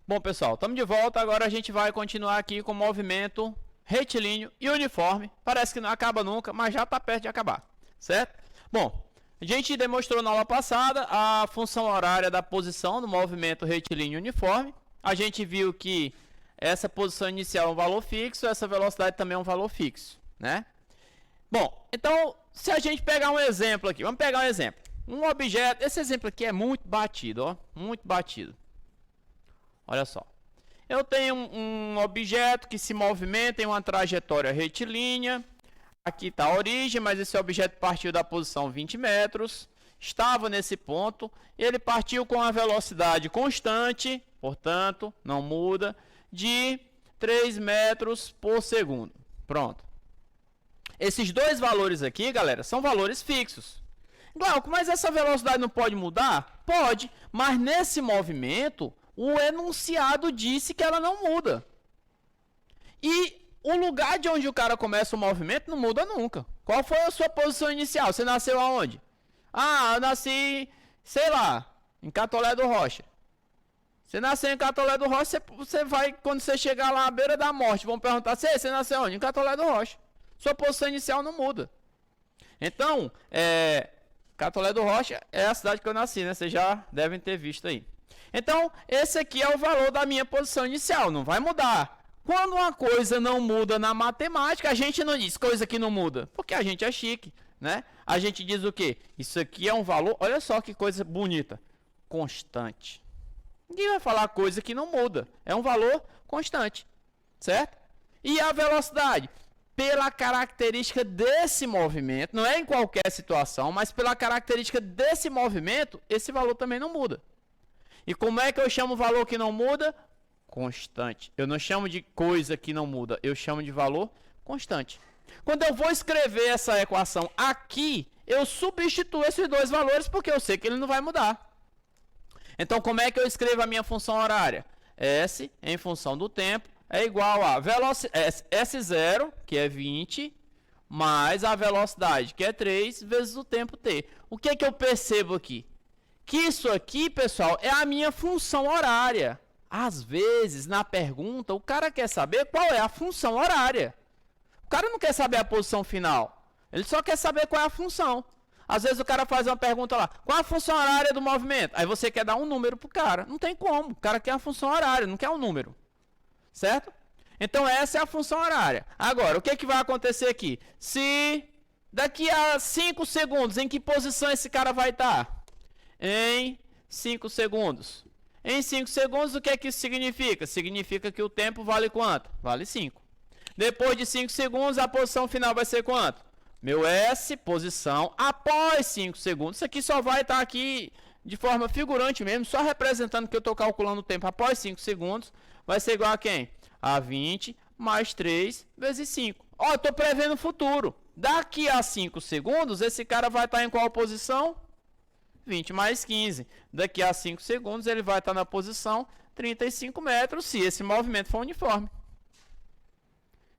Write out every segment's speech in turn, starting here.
Bom, pessoal, estamos de volta. Agora a gente vai continuar aqui com o movimento retilíneo e uniforme. Parece que não acaba nunca, mas já está perto de acabar, certo? Bom, a gente demonstrou na aula passada a função horária da posição do movimento retilíneo uniforme. A gente viu que essa posição inicial é um valor fixo, essa velocidade também é um valor fixo, né? Bom, então, se a gente pegar um exemplo aqui, vamos pegar um exemplo. Um objeto, esse exemplo aqui é muito batido, ó, muito batido. Olha só, eu tenho um objeto que se movimenta em uma trajetória retilínea. Aqui está a origem, mas esse objeto partiu da posição 20 metros. Estava nesse ponto, ele partiu com a velocidade constante, portanto, não muda, de 3 metros por segundo. Pronto. Esses dois valores aqui, galera, são valores fixos. Glauco, mas essa velocidade não pode mudar? Pode, mas nesse movimento o enunciado disse que ela não muda. E o lugar de onde o cara começa o movimento não muda nunca. Qual foi a sua posição inicial? Você nasceu aonde? Ah, eu nasci, sei lá, em Catolé do Rocha. Você nasceu em Catolé do Rocha, você vai, quando você chegar lá à beira da morte, vão perguntar, você nasceu onde? Em Catolé do Rocha. Sua posição inicial não muda. Então, Catolé do Rocha é a cidade que eu nasci, né? Vocês já devem ter visto aí. Então, esse aqui é o valor da minha posição inicial, não vai mudar. Quando uma coisa não muda na matemática, a gente não diz coisa que não muda, porque a gente é chique, né? A gente diz o quê? Isso aqui é um valor, olha só que coisa bonita, constante. Ninguém vai falar coisa que não muda, é um valor constante, certo? E a velocidade? Pela característica desse movimento, não é em qualquer situação, mas pela característica desse movimento, esse valor também não muda. E como é que eu chamo o valor que não muda? Constante. Eu não chamo de coisa que não muda, eu chamo de valor constante. Quando eu vou escrever essa equação aqui, eu substituo esses dois valores porque eu sei que ele não vai mudar. Então, como é que eu escrevo a minha função horária? S em função do tempo é igual a S0, que é 20, mais a velocidade, que é 3, vezes o tempo t. O que é que eu percebo aqui? Que isso aqui, pessoal, é a minha função horária. Às vezes, na pergunta, o cara quer saber qual é a função horária. O cara não quer saber a posição final. Ele só quer saber qual é a função. Às vezes o cara faz uma pergunta lá, qual a função horária do movimento? Aí você quer dar um número pro cara. Não tem como. O cara quer a função horária, não quer um número. Certo? Então essa é a função horária. Agora, o que vai acontecer aqui? Se daqui a 5 segundos, em que posição esse cara vai estar? Em 5 segundos. Em 5 segundos, o que é que isso significa? Significa que o tempo vale quanto? Vale 5. Depois de 5 segundos, a posição final vai ser quanto? Meu S, posição, após 5 segundos. Isso aqui só vai estar aqui de forma figurante mesmo, só representando que eu estou calculando o tempo após 5 segundos. Vai ser igual a quem? A 20 mais 3 vezes 5. Ó, eu estou prevendo o futuro. Daqui a 5 segundos, esse cara vai estar em qual posição? 20 mais 15. Daqui a 5 segundos, ele vai estar na posição 35 metros, se esse movimento for uniforme.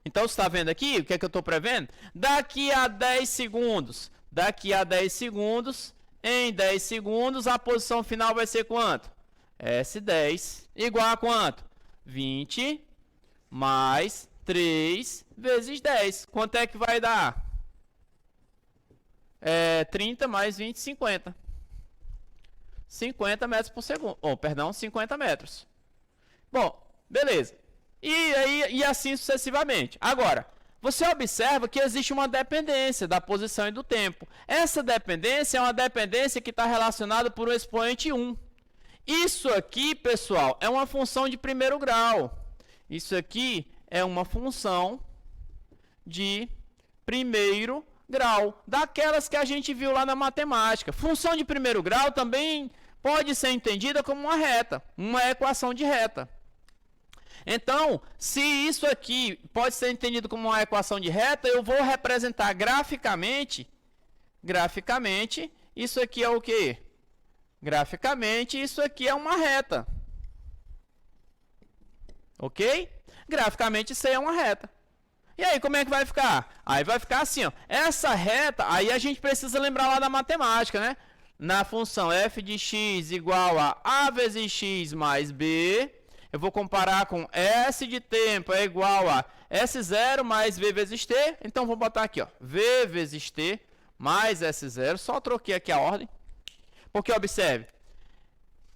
Então, você está vendo aqui o que é que eu estou prevendo? Daqui a 10 segundos, em 10 segundos, a posição final vai ser quanto? S10 igual a quanto? 20 mais 3 vezes 10. Quanto é que vai dar? 30 mais 20, 50. 50 metros por segundo. 50 metros. Bom, beleza. E assim sucessivamente. Agora, você observa que existe uma dependência da posição e do tempo. Essa dependência é uma dependência que está relacionada por um expoente 1. Isso aqui, pessoal, é uma função de primeiro grau. Isso aqui é uma função de primeiro grau, daquelas que a gente viu lá na matemática. Função de primeiro grau também pode ser entendida como uma reta, uma equação de reta. Então, se isso aqui pode ser entendido como uma equação de reta, eu vou representar graficamente, isso aqui é o quê? Graficamente, isso aqui é uma reta. Ok? Graficamente, isso aí é uma reta. E aí, como é que vai ficar? Aí vai ficar assim, ó. Essa reta, aí a gente precisa lembrar lá da matemática, né? Na função f de x igual a vezes x mais b, eu vou comparar com S de tempo é igual a S0 mais V vezes T. Então, vou botar aqui, ó, V vezes T mais S0. Só troquei aqui a ordem. Porque, observe,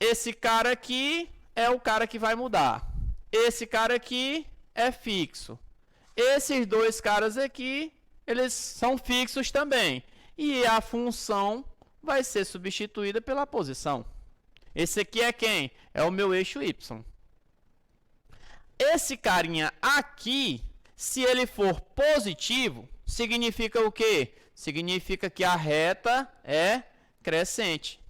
esse cara aqui é o cara que vai mudar. Esse cara aqui é fixo. Esses dois caras aqui, eles são fixos também. E a função vai ser substituída pela posição. Esse aqui é quem? É o meu eixo Y. Esse carinha aqui, se ele for positivo, significa o quê? Significa que a reta é crescente.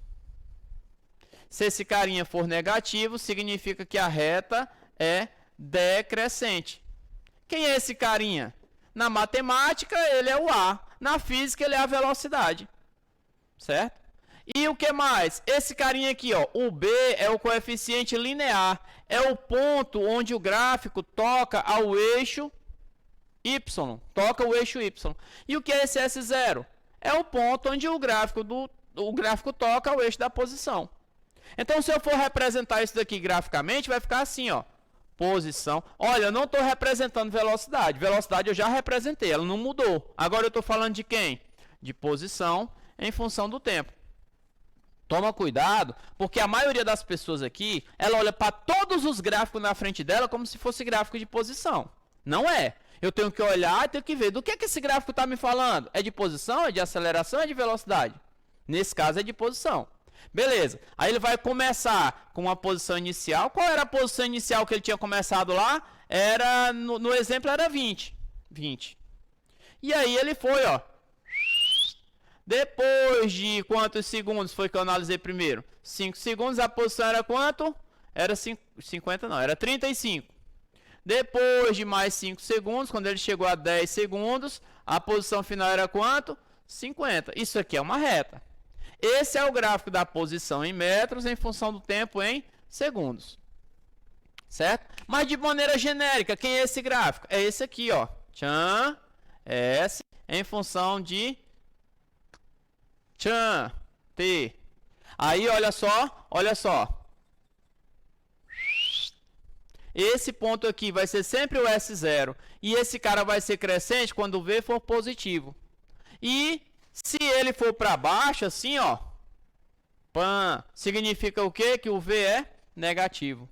Se esse carinha for negativo, significa que a reta é decrescente. Quem é esse carinha? Na matemática, ele é o A. Na física, ele é a velocidade. Certo? E o que mais? Esse carinha aqui, ó, o B é o coeficiente linear. É o ponto onde o gráfico toca ao eixo Y. Toca o eixo Y. E o que é esse S0? É o ponto onde o gráfico toca ao eixo da posição. Então, se eu for representar isso daqui graficamente, vai ficar assim, ó. Posição. Olha, eu não estou representando velocidade. Velocidade eu já representei, ela não mudou. Agora eu estou falando de quem? De posição em função do tempo. Toma cuidado, porque a maioria das pessoas aqui, ela olha para todos os gráficos na frente dela como se fosse gráfico de posição. Não é. Eu tenho que olhar e tenho que ver do que esse gráfico está me falando. É de posição, é de aceleração, é de velocidade? Nesse caso é de posição. Beleza. Aí ele vai começar com uma posição inicial. Qual era a posição inicial que ele tinha começado lá? Era, no exemplo era 20. 20. E aí ele foi, ó. Depois de quantos segundos foi que eu analisei primeiro? 5 segundos, a posição era quanto? Era 50 não, era 35. Depois de mais 5 segundos, quando ele chegou a 10 segundos, a posição final era quanto? 50. Isso aqui é uma reta. Esse é o gráfico da posição em metros em função do tempo em segundos. Certo? Mas de maneira genérica, quem é esse gráfico? É esse aqui, ó. Tchan, S, em função de tchan, T. Aí, olha só, olha só. Esse ponto aqui vai ser sempre o S0. E esse cara vai ser crescente quando o V for positivo. E se ele for para baixo, assim, ó, pan, significa o quê? Que o V é negativo.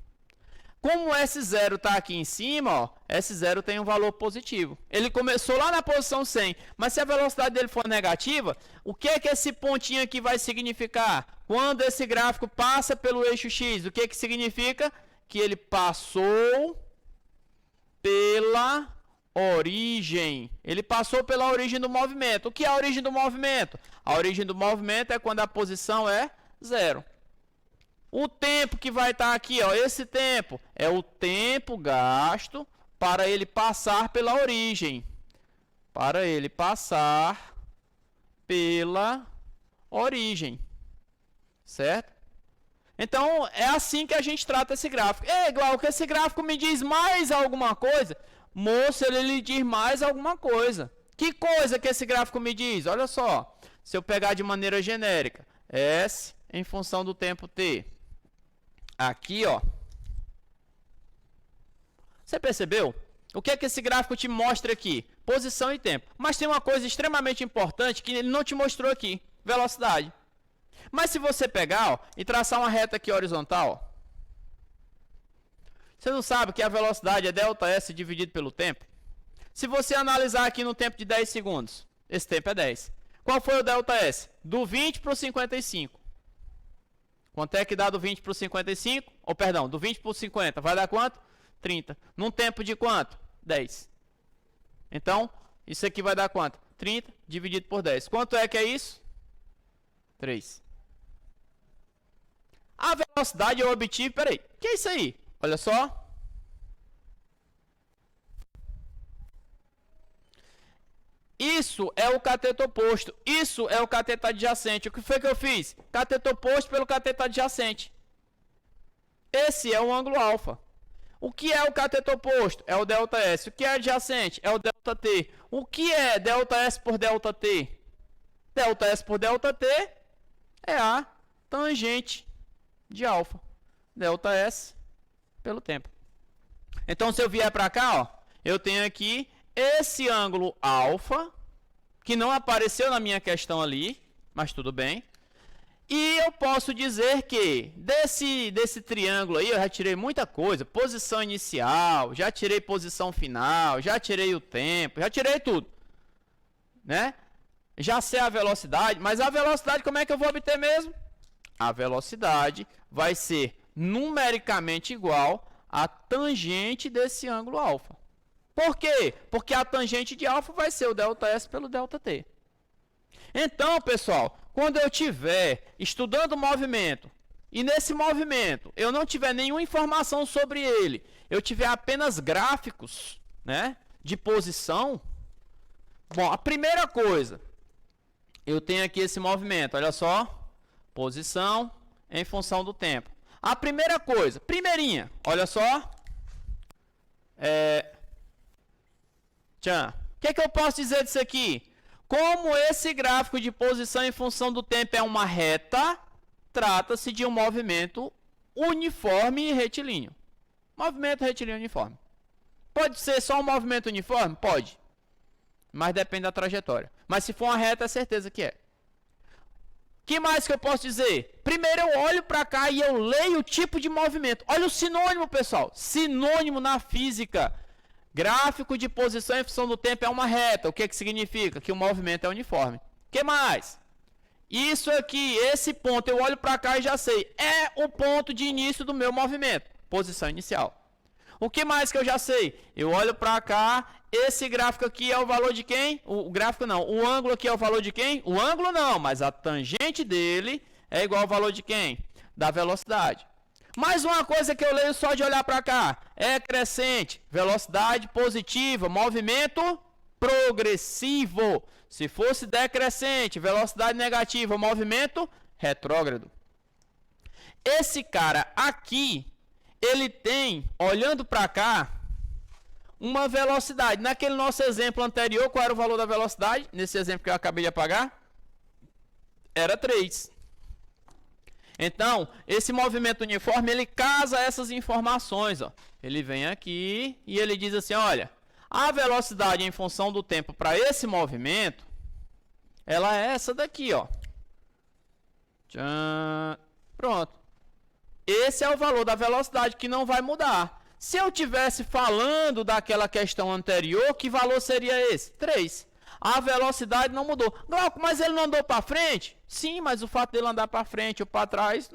Como o S0 está aqui em cima, ó, S0 tem um valor positivo. Ele começou lá na posição 100, mas se a velocidade dele for negativa, o que é que esse pontinho aqui vai significar? Quando esse gráfico passa pelo eixo X, o que é que significa? Que ele passou pela origem. Ele passou pela origem do movimento. O que é a origem do movimento? A origem do movimento é quando a posição é 0. O tempo que vai estar aqui, ó, esse tempo é o tempo gasto para ele passar pela origem. Para ele passar pela origem. Certo? Então, é assim que a gente trata esse gráfico. É igual que esse gráfico me diz mais alguma coisa. Moço, ele lhe diz mais alguma coisa. Que coisa que esse gráfico me diz? Olha só. Se eu pegar de maneira genérica, S em função do tempo T. Aqui, ó. Você percebeu? O que é que esse gráfico te mostra aqui? Posição e tempo. Mas tem uma coisa extremamente importante que ele não te mostrou aqui. Velocidade. Mas se você pegar, ó, e traçar uma reta aqui horizontal, ó, você não sabe que a velocidade é ΔS dividido pelo tempo? Se você analisar aqui no tempo de 10 segundos, esse tempo é 10. Qual foi o ΔS? Do 20 para o 55. Quanto é que dá do 20 para o 55? Ou, perdão, do 20 para o 50. Vai dar quanto? 30. Num tempo de quanto? 10. Então, isso aqui vai dar quanto? 30 dividido por 10. Quanto é que é isso? 3. A velocidade eu obtive... Peraí, o que é isso aí? Olha só. Isso é o cateto oposto. Isso é o cateto adjacente. O que foi que eu fiz? Cateto oposto pelo cateto adjacente. Esse é o ângulo alfa. O que é o cateto oposto? É o ΔS. O que é adjacente? É o ΔT. O que é ΔS por ΔT? ΔS por ΔT é a tangente de alfa. ΔS pelo tempo. Então, se eu vier para cá, ó, eu tenho aqui esse ângulo alfa, que não apareceu na minha questão ali, mas tudo bem. E eu posso dizer que desse triângulo aí, eu já tirei muita coisa. Posição inicial, já tirei posição final, já tirei o tempo, já tirei tudo. Né? Já sei a velocidade, mas a velocidade como é que eu vou obter mesmo? A velocidade vai ser numericamente igual à tangente desse ângulo alfa. Por quê? Porque a tangente de alfa vai ser o ΔS pelo ΔT. Então, pessoal, quando eu estiver estudando o movimento, e nesse movimento eu não tiver nenhuma informação sobre ele, eu tiver apenas gráficos, né, de posição, bom, a primeira coisa, eu tenho aqui esse movimento, olha só, posição em função do tempo. A primeira coisa, primeirinha, olha só, o que eu posso dizer disso aqui? Como esse gráfico de posição em função do tempo é uma reta, trata-se de um movimento uniforme e retilíneo. Movimento retilíneo uniforme. Pode ser só um movimento uniforme? Pode. Mas depende da trajetória. Mas se for uma reta, é certeza que é. O que mais que eu posso dizer? Primeiro eu olho para cá e eu leio o tipo de movimento. Olha o sinônimo, pessoal. Sinônimo na física. Gráfico de posição em função do tempo é uma reta. O que significa? Que o movimento é uniforme. O que mais? Isso aqui, esse ponto, eu olho para cá e já sei. É o ponto de início do meu movimento. Posição inicial. O que mais que eu já sei? Eu olho para cá, esse gráfico aqui é o valor de quem? O gráfico não. O ângulo aqui é o valor de quem? O ângulo não, mas a tangente dele é igual ao valor de quem? Da velocidade. Mais uma coisa que eu leio só de olhar para cá. É crescente, velocidade positiva, movimento progressivo. Se fosse decrescente, velocidade negativa, movimento retrógrado. Esse cara aqui, ele tem, olhando para cá, uma velocidade. Naquele nosso exemplo anterior, qual era o valor da velocidade? Nesse exemplo que eu acabei de apagar? Era 3. Então, esse movimento uniforme, ele casa essas informações. Ó. Ele vem aqui e ele diz assim, olha, a velocidade em função do tempo para esse movimento, ela é essa daqui, ó. Tchan. Pronto. Esse é o valor da velocidade que não vai mudar. Se eu tivesse falando daquela questão anterior, que valor seria esse? 3. A velocidade não mudou. Glauco, mas ele não andou para frente? Sim, mas o fato dele andar para frente ou para trás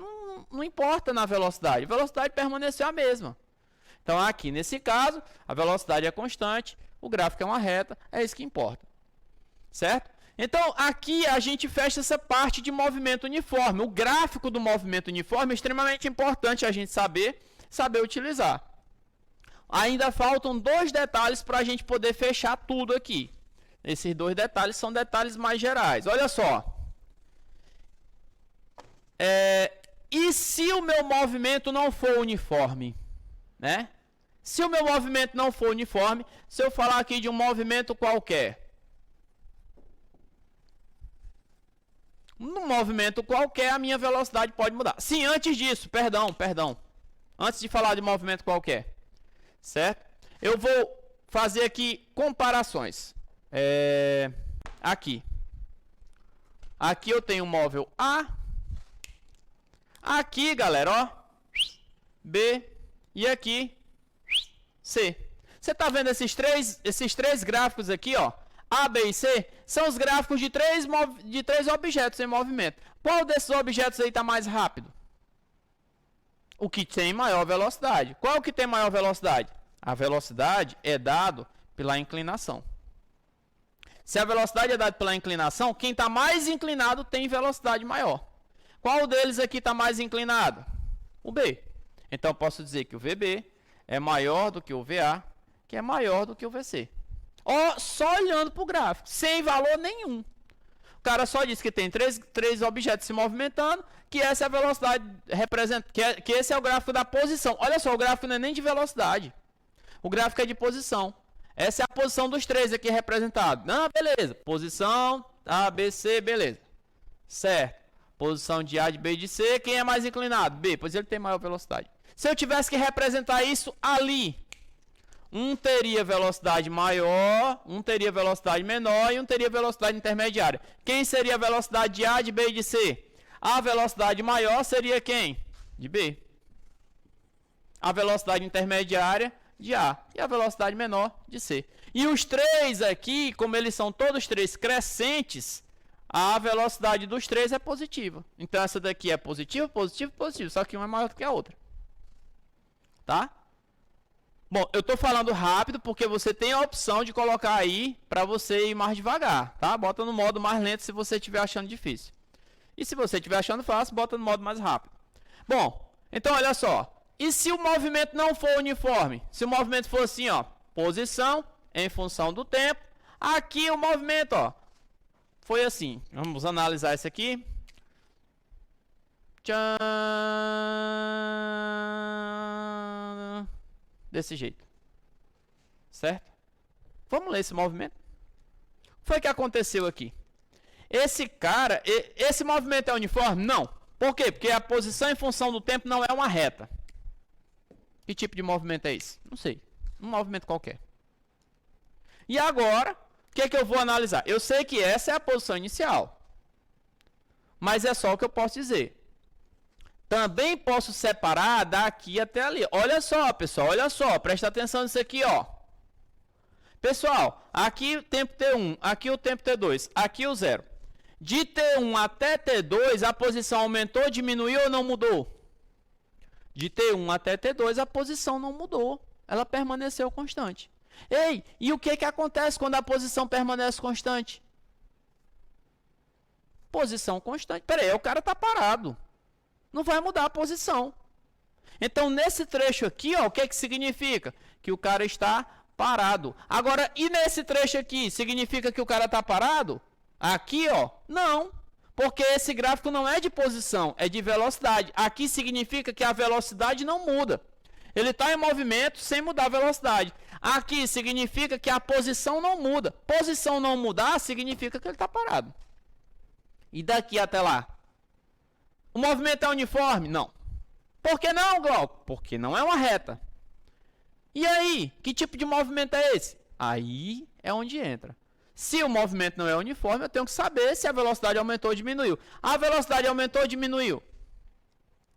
não importa na velocidade. A velocidade permaneceu a mesma. Então, aqui nesse caso, a velocidade é constante, o gráfico é uma reta, é isso que importa. Certo? Então, aqui a gente fecha essa parte de movimento uniforme. O gráfico do movimento uniforme é extremamente importante a gente saber utilizar. Ainda faltam 2 detalhes para a gente poder fechar tudo aqui. Esses 2 detalhes são detalhes mais gerais. Olha só. E se o meu movimento não for uniforme? Né? Se o meu movimento não for uniforme, se eu falar aqui de um movimento qualquer. Num movimento qualquer, a minha velocidade pode mudar. Sim, antes disso, perdão. Antes de falar de movimento qualquer. Certo? Eu vou fazer aqui comparações. Aqui eu tenho o móvel A. Aqui, galera, ó, B e aqui C. Você está vendo esses três gráficos aqui, ó, A, B e C? São os gráficos de três objetos em movimento. Qual desses objetos aí está mais rápido? O que tem maior velocidade. Qual que tem maior velocidade? A velocidade é dado pela inclinação. Se a velocidade é dada pela inclinação, quem está mais inclinado tem velocidade maior. Qual deles aqui está mais inclinado? O B. Então, eu posso dizer que o VB é maior do que o VA, que é maior do que o VC. Só olhando para o gráfico, sem valor nenhum. O cara só diz que tem três objetos se movimentando, que essa é a velocidade, que esse é o gráfico da posição. Olha só, o gráfico não é nem de velocidade. O gráfico é de posição. Essa é a posição dos 3 aqui representados. Não, beleza. Posição A, B, C, beleza. Certo. Posição de A, de B e de C. Quem é mais inclinado? B, pois ele tem maior velocidade. Se eu tivesse que representar isso ali, um teria velocidade maior, um teria velocidade menor e um teria velocidade intermediária. Quem seria a velocidade de A, de B e de C? A velocidade maior seria quem? De B. A velocidade intermediária de A e a velocidade menor de C. E os três aqui, como eles são todos três crescentes, a velocidade dos três é positiva. Então essa daqui é positiva, positiva, positiva, só que uma é maior do que a outra. Tá? Bom, eu estou falando rápido porque você tem a opção de colocar aí para você ir mais devagar, tá? Bota no modo mais lento se você estiver achando difícil. E se você estiver achando fácil, bota no modo mais rápido. Bom, então olha só. E se o movimento não for uniforme? Se o movimento for assim, ó, posição em função do tempo, aqui o movimento, ó, foi assim. Vamos analisar isso aqui. Tchan! Desse jeito. Certo? Vamos ler esse movimento. O que foi que aconteceu aqui? Esse cara, esse movimento é uniforme? Não. Por quê? Porque a posição em função do tempo não é uma reta. Que tipo de movimento é esse? Não sei. Um movimento qualquer. E agora, o que é que eu vou analisar? Eu sei que essa é a posição inicial. Mas é só o que eu posso dizer. Também posso separar daqui até ali. Olha só, pessoal. Olha só. Presta atenção nisso aqui, ó. Pessoal, aqui o tempo T1. Aqui o tempo T2. Aqui o zero. De T1 até T2, a posição aumentou, diminuiu ou não mudou? De T1 até T2, a posição não mudou. Ela permaneceu constante. Ei, e o que acontece quando a posição permanece constante? Posição constante. Peraí, o cara está parado. Não vai mudar a posição. Então, nesse trecho aqui, ó, o que significa? Que o cara está parado. Agora, e nesse trecho aqui, significa que o cara está parado? Aqui, ó, não. Porque esse gráfico não é de posição, é de velocidade. Aqui significa que a velocidade não muda. Ele está em movimento sem mudar a velocidade. Aqui significa que a posição não muda. Posição não mudar significa que ele está parado. E daqui até lá? O movimento é uniforme? Não. Por que não, Glauco? Porque não é uma reta. E aí, que tipo de movimento é esse? Aí é onde entra. Se o movimento não é uniforme, eu tenho que saber se a velocidade aumentou ou diminuiu. A velocidade aumentou ou diminuiu?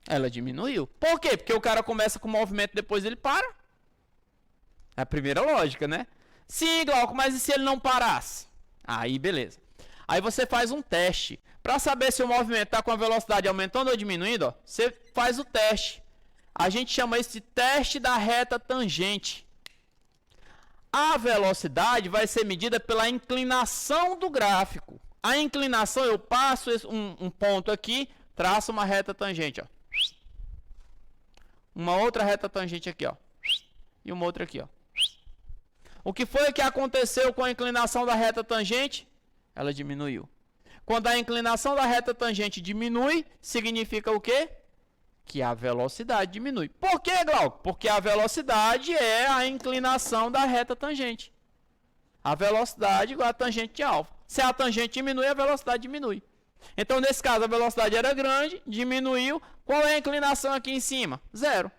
Ela diminuiu. Por quê? Porque o cara começa com o movimento e depois ele para. É a primeira lógica, né? Sim, Glauco, mas e se ele não parasse? Aí, beleza. Aí você faz um teste. Para saber se o movimento está com a velocidade aumentando ou diminuindo, ó, você faz o teste. A gente chama isso de teste da reta tangente. A velocidade vai ser medida pela inclinação do gráfico. A inclinação, eu passo um ponto aqui, traço uma reta tangente, ó. Uma outra reta tangente aqui, ó. E uma outra aqui, ó. O que foi que aconteceu com a inclinação da reta tangente? Ela diminuiu. Quando a inclinação da reta tangente diminui, significa o quê? Que a velocidade diminui. Por que, Glauco? Porque a velocidade é a inclinação da reta tangente. A velocidade igual a tangente de alfa. Se a tangente diminui, a velocidade diminui. Então, nesse caso, a velocidade era grande, diminuiu. Qual é a inclinação aqui em cima? Zero.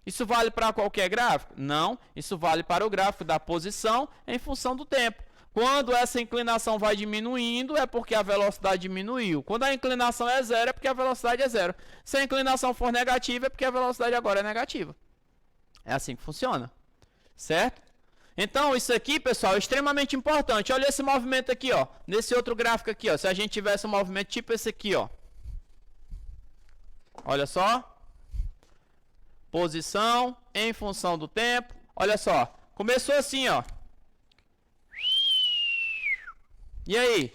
Isso vale para qualquer gráfico? Não. Isso vale para o gráfico da posição em função do tempo. Quando essa inclinação vai diminuindo, é porque a velocidade diminuiu. Quando a inclinação é zero, é porque a velocidade é zero. Se a inclinação for negativa, é porque a velocidade agora é negativa. É assim que funciona. Certo? Então, isso aqui, pessoal, é extremamente importante. Olha esse movimento aqui, ó. Nesse outro gráfico aqui, ó. Se a gente tivesse um movimento tipo esse aqui, ó. Olha só. Posição em função do tempo. Olha só. Começou assim, ó. E aí?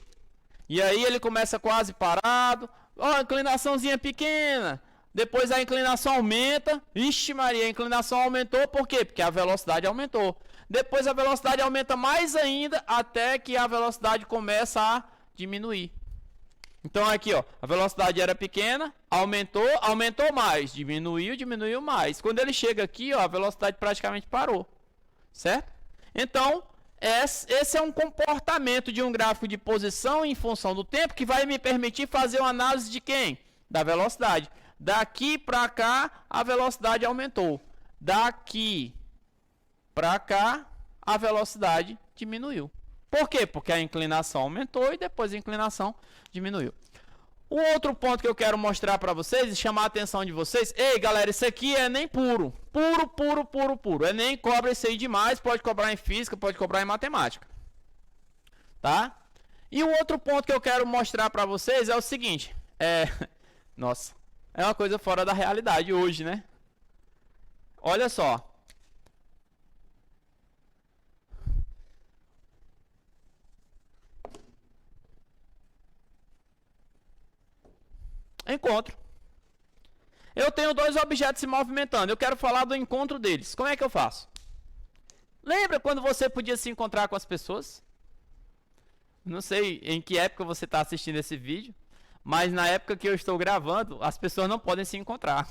E aí ele começa quase parado. Ó, inclinaçãozinha pequena. Depois a inclinação aumenta. Ixi Maria, a inclinação aumentou. Por quê? Porque a velocidade aumentou. Depois a velocidade aumenta mais ainda até que a velocidade começa a diminuir. Então aqui, ó, a velocidade era pequena, aumentou mais, diminuiu mais. Quando ele chega aqui, ó, a velocidade praticamente parou. Certo? Então, esse é um comportamento de um gráfico de posição em função do tempo que vai me permitir fazer uma análise de quem? Da velocidade. Daqui para cá, a velocidade aumentou. Daqui para cá, a velocidade diminuiu. Por quê? Porque a inclinação aumentou e depois a inclinação diminuiu. O outro ponto que eu quero mostrar para vocês e chamar a atenção de vocês. Ei, galera, isso aqui é nem puro. Puro. É nem cobra isso aí demais. Pode cobrar em física, pode cobrar em matemática. Tá? E o outro ponto que eu quero mostrar para vocês é o seguinte. Nossa, é uma coisa fora da realidade hoje, né? Olha só. Encontro. Eu tenho dois objetos se movimentando. Eu quero falar do encontro deles. Como é que eu faço? Lembra quando você podia se encontrar com as pessoas? Não sei em que época você está assistindo esse vídeo, mas na época que eu estou gravando, as pessoas não podem se encontrar,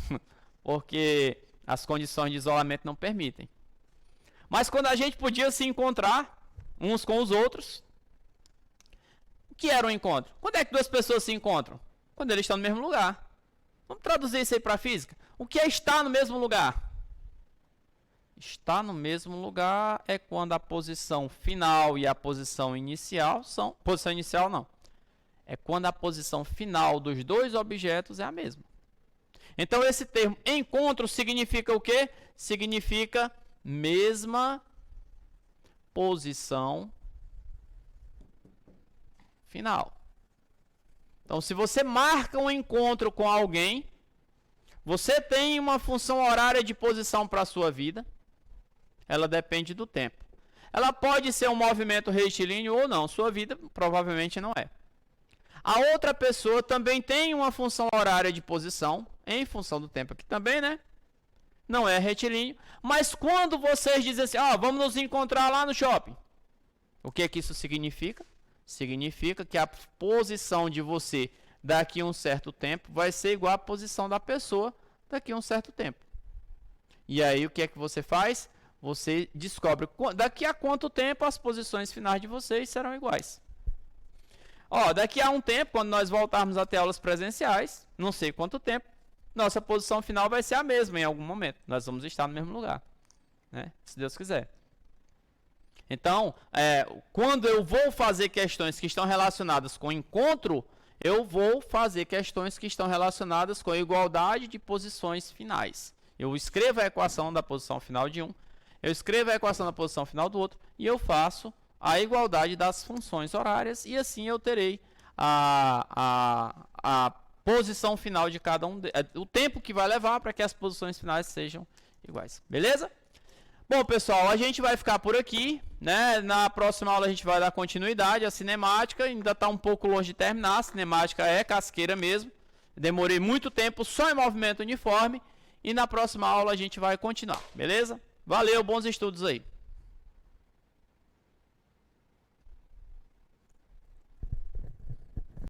porque as condições de isolamento não permitem. Mas quando a gente podia se encontrar uns com os outros, o que era um encontro? Quando é que duas pessoas se encontram? Quando eles estão no mesmo lugar. Vamos traduzir isso aí para a física. O que é estar no mesmo lugar? Estar no mesmo lugar é quando a posição final e a posição inicial são... Posição inicial não. É quando a posição final dos dois objetos é a mesma. Então esse termo encontro significa o quê? Significa mesma posição final. Então, se você marca um encontro com alguém, você tem uma função horária de posição para a sua vida. Ela depende do tempo. Ela pode ser um movimento retilíneo ou não. Sua vida provavelmente não é. A outra pessoa também tem uma função horária de posição, em função do tempo aqui também, né? Não é retilíneo. Mas quando vocês dizem assim, vamos nos encontrar lá no shopping. O que isso significa? Significa que a posição de você daqui a um certo tempo vai ser igual à posição da pessoa daqui a um certo tempo. E aí o que é que você faz? Você descobre daqui a quanto tempo as posições finais de vocês serão iguais. Daqui a um tempo, quando nós voltarmos a ter aulas presenciais, não sei quanto tempo, nossa posição final vai ser a mesma em algum momento. Nós vamos estar no mesmo lugar, né? Se Deus quiser. Então, quando eu vou fazer questões que estão relacionadas com encontro, eu vou fazer questões que estão relacionadas com igualdade de posições finais. Eu escrevo a equação da posição final de um, eu escrevo a equação da posição final do outro, e eu faço a igualdade das funções horárias, e assim eu terei a posição final de cada um, o tempo que vai levar para que as posições finais sejam iguais. Beleza? Bom, pessoal, a gente vai ficar por aqui, né? Na próxima aula a gente vai dar continuidade. A cinemática ainda está um pouco longe de terminar. A cinemática é casqueira mesmo. Demorei muito tempo só em movimento uniforme. E na próxima aula a gente vai continuar, beleza? Valeu, bons estudos aí.